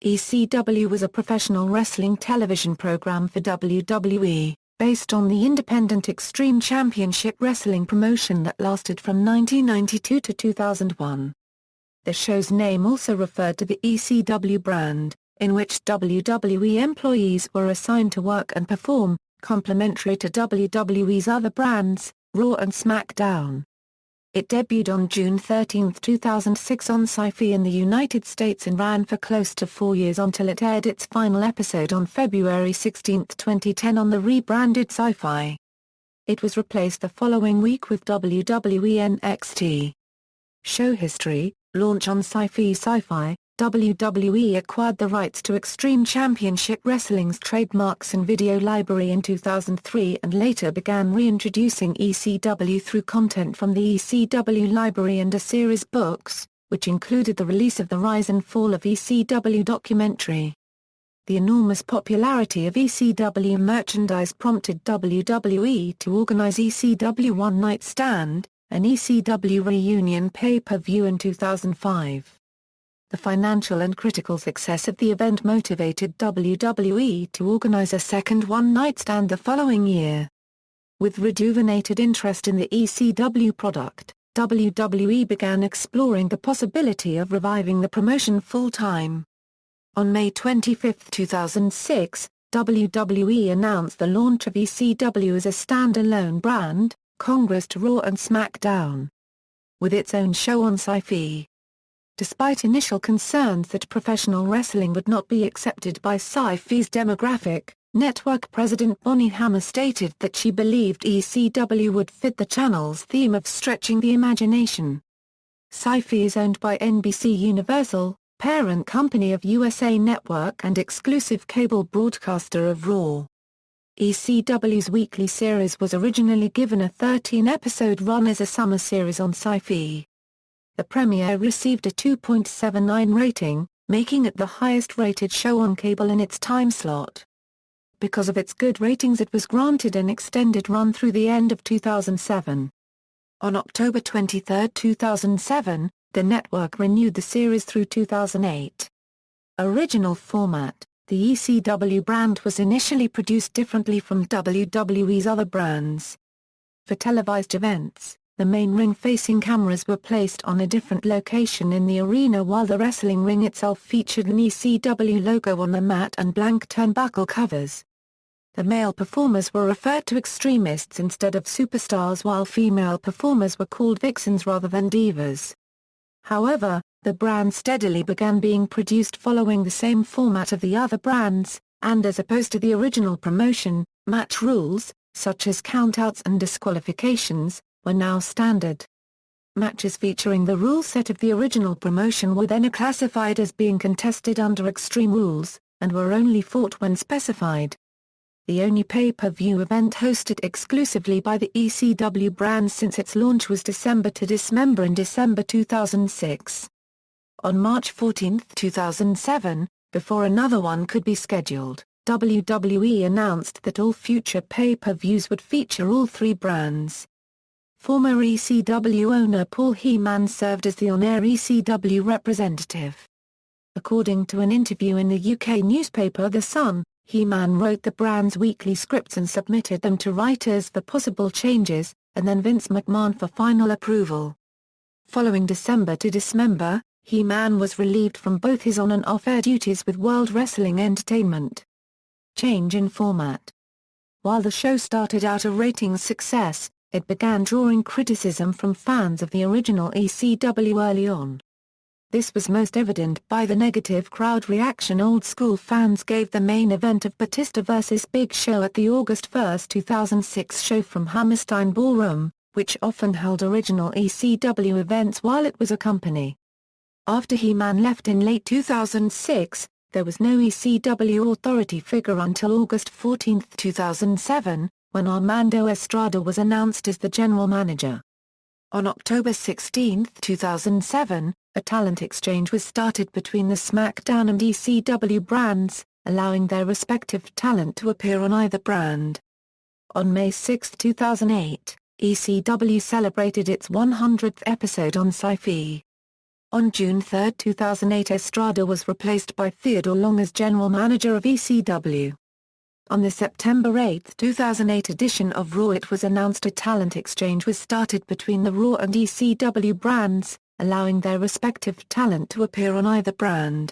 ECW was a professional wrestling television program for WWE, based on the independent Extreme Championship Wrestling promotion that lasted from 1992 to 2001. The show's name also referred to the ECW brand, in which WWE employees were assigned to work and perform, complementary to WWE's other brands, Raw and SmackDown. It debuted on June 13, 2006 on Syfy in the United States and ran for close to 4 years until it aired its final episode on February 16, 2010 on the rebranded Sci Fi. It was replaced the following week with WWE NXT. Show history: launch on Syfy. WWE acquired the rights to Extreme Championship Wrestling's trademarks and video library in 2003 and later began reintroducing ECW through content from the ECW library and a series books, which included the release of The Rise and Fall of ECW documentary. The enormous popularity of ECW merchandise prompted WWE to organize ECW One Night Stand, an ECW reunion pay-per-view in 2005. The financial and critical success of the event motivated WWE to organize a second One Night Stand the following year. With rejuvenated interest in the ECW product, WWE began exploring the possibility of reviving the promotion full-time. On May 25, 2006, WWE announced the launch of ECW as a standalone brand, Congress to Raw and SmackDown, with its own show on Syfy. Despite initial concerns that professional wrestling would not be accepted by Syfy's demographic, network president Bonnie Hammer stated that she believed ECW would fit the channel's theme of stretching the imagination. Syfy is owned by NBC Universal, parent company of USA Network and exclusive cable broadcaster of Raw. ECW's weekly series was originally given a 13-episode run as a summer series on Syfy. The premiere received a 2.79 rating, making it the highest-rated show on cable in its time slot. Because of its good ratings, it was granted an extended run through the end of 2007. On October 23, 2007, the network renewed the series through 2008. Original format: the ECW brand was initially produced differently from WWE's other brands. For televised events, the main ring-facing cameras were placed on a different location in the arena, while the wrestling ring itself featured an ECW logo on the mat and blank turnbuckle covers. The male performers were referred to extremists instead of superstars, while female performers were called vixens rather than divas. However, the brand steadily began being produced following the same format of the other brands, and as opposed to the original promotion, match rules, such as countouts and disqualifications, were now standard. Matches featuring the rule set of the original promotion were then classified as being contested under Extreme Rules, and were only fought when specified. The only pay-per-view event hosted exclusively by the ECW brand since its launch was December to Dismember in December 2006. On March 14, 2007, before another one could be scheduled, WWE announced that all future pay-per-views would feature all three brands. Former ECW owner Paul Heyman served as the on-air ECW representative. According to an interview in the UK newspaper The Sun, Heyman wrote the brand's weekly scripts and submitted them to writers for possible changes, and then Vince McMahon for final approval. Following December to Dismember, Heyman was relieved from both his on- and off-air duties with World Wrestling Entertainment. Change in format: while the show started out a ratings success, it began drawing criticism from fans of the original ECW early on. This was most evident by the negative crowd reaction old school fans gave the main event of Batista vs. Big Show at the August 1, 2006 show from Hammerstein Ballroom, which often held original ECW events while it was a company. After He-Man left in late 2006, there was no ECW authority figure until August 14, 2007, when Armando Estrada was announced as the general manager. On October 16, 2007, a talent exchange was started between the SmackDown and ECW brands, allowing their respective talent to appear on either brand. On May 6, 2008, ECW celebrated its 100th episode on Syfy. On June 3, 2008, Estrada was replaced by Theodore Long as general manager of ECW. On the September 8, 2008 edition of Raw, it was announced a talent exchange was started between the Raw and ECW brands, allowing their respective talent to appear on either brand.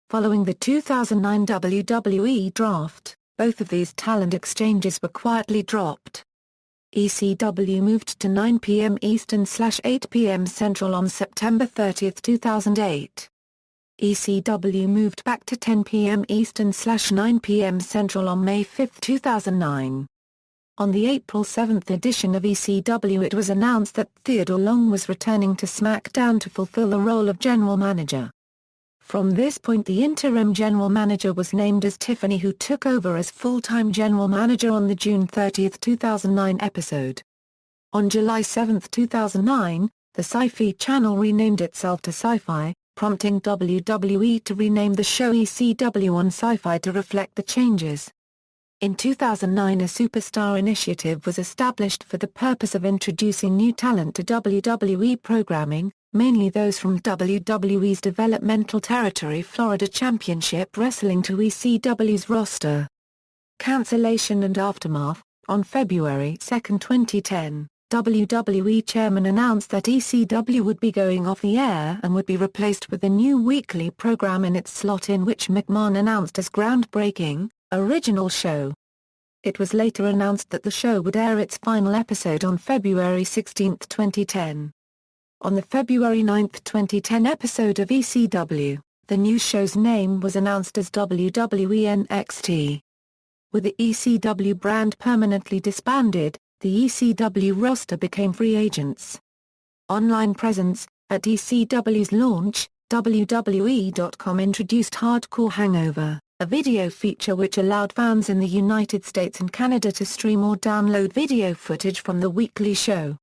Following the 2009 WWE draft, both of these talent exchanges were quietly dropped. ECW moved to 9 p.m. Eastern/8 p.m. Central on September 30, 2008. ECW moved back to 10 p.m. Eastern/9 p.m. Central on May 5, 2009. On the April 7 edition of ECW, it was announced that Theodore Long was returning to SmackDown to fulfill the role of general manager. From this point, the interim general manager was named as Tiffany, who took over as full-time general manager on the June 30, 2009 episode. On July 7, 2009, the Syfy channel renamed itself to Sci Fi, prompting WWE to rename the show ECW on Syfy to reflect the changes. In 2009, a Superstar initiative was established for the purpose of introducing new talent to WWE programming, mainly those from WWE's developmental territory Florida Championship Wrestling to ECW's roster. Cancellation and aftermath. On February 2, 2010, WWE chairman announced that ECW would be going off the air and would be replaced with a new weekly program in its slot, in which McMahon announced as groundbreaking, original show. It was later announced that the show would air its final episode on February 16, 2010. On the February 9, 2010 episode of ECW, the new show's name was announced as WWE NXT. With the ECW brand permanently disbanded, the ECW roster became free agents. Online presence. At ECW's launch, WWE.com introduced Hardcore Hangover, a video feature which allowed fans in the United States and Canada to stream or download video footage from the weekly show.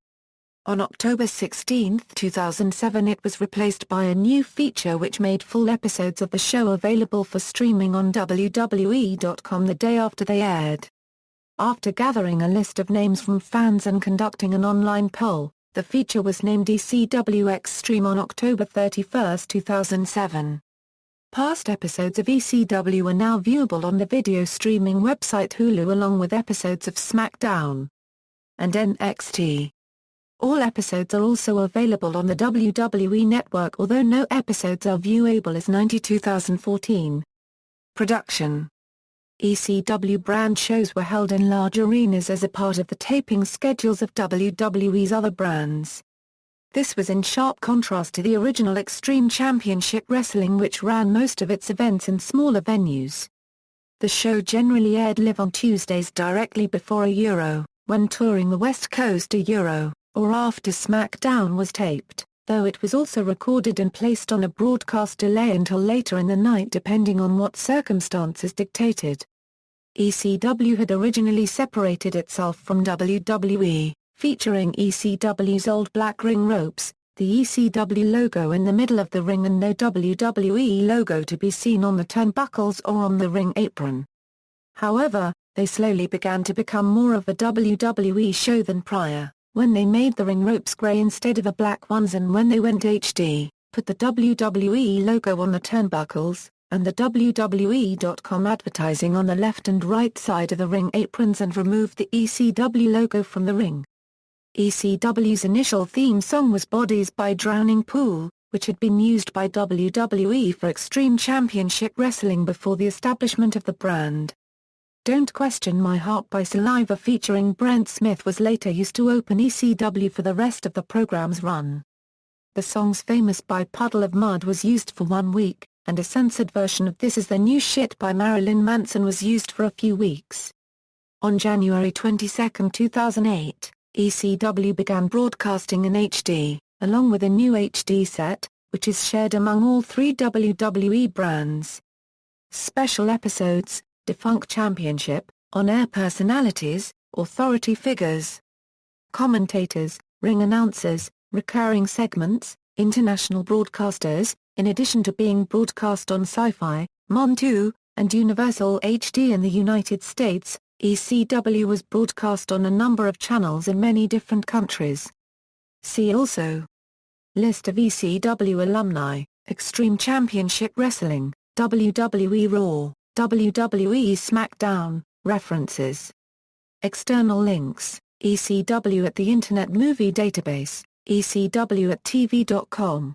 On October 16, 2007, it was replaced by a new feature which made full episodes of the show available for streaming on WWE.com the day after they aired. After gathering a list of names from fans and conducting an online poll, the feature was named ECW Extreme on October 31, 2007. Past episodes of ECW are now viewable on the video streaming website Hulu, along with episodes of SmackDown and NXT. All episodes are also available on the WWE Network, although no episodes are viewable as 2014. Production. ECW brand shows were held in large arenas as a part of the taping schedules of WWE's other brands. This was in sharp contrast to the original Extreme Championship Wrestling, which ran most of its events in smaller venues. The show generally aired live on Tuesdays directly before a Euro, when touring the West Coast, a Euro, or after SmackDown was taped, though it was also recorded and placed on a broadcast delay until later in the night, depending on what circumstances dictated. ECW had originally separated itself from WWE, featuring ECW's old black ring ropes, the ECW logo in the middle of the ring, and no WWE logo to be seen on the turnbuckles or on the ring apron. However, they slowly began to become more of a WWE show than prior, when they made the ring ropes grey instead of the black ones, and when they went HD, put the WWE logo on the turnbuckles, and the WWE.com advertising on the left and right side of the ring aprons, and removed the ECW logo from the ring. ECW's initial theme song was Bodies by Drowning Pool, which had been used by WWE for Extreme Championship Wrestling before the establishment of the brand. Don't Question My Heart by Saliva featuring Brent Smith was later used to open ECW for the rest of the program's run. The song's famous By Puddle of Mud was used for 1 week, and a censored version of This Is the New Shit by Marilyn Manson was used for a few weeks. On January 22, 2008, ECW began broadcasting in HD, along with a new HD set, which is shared among all 3 WWE brands. Special episodes, Defunct Championship, on-air personalities, authority figures, commentators, ring announcers, recurring segments, international broadcasters. In addition to being broadcast on Syfy, Mon2, and Universal HD in the United States, ECW was broadcast on a number of channels in many different countries. See also List of ECW alumni, Extreme Championship Wrestling, WWE Raw, WWE SmackDown, References. External links, ECW at the Internet Movie Database, ECW at TV.com.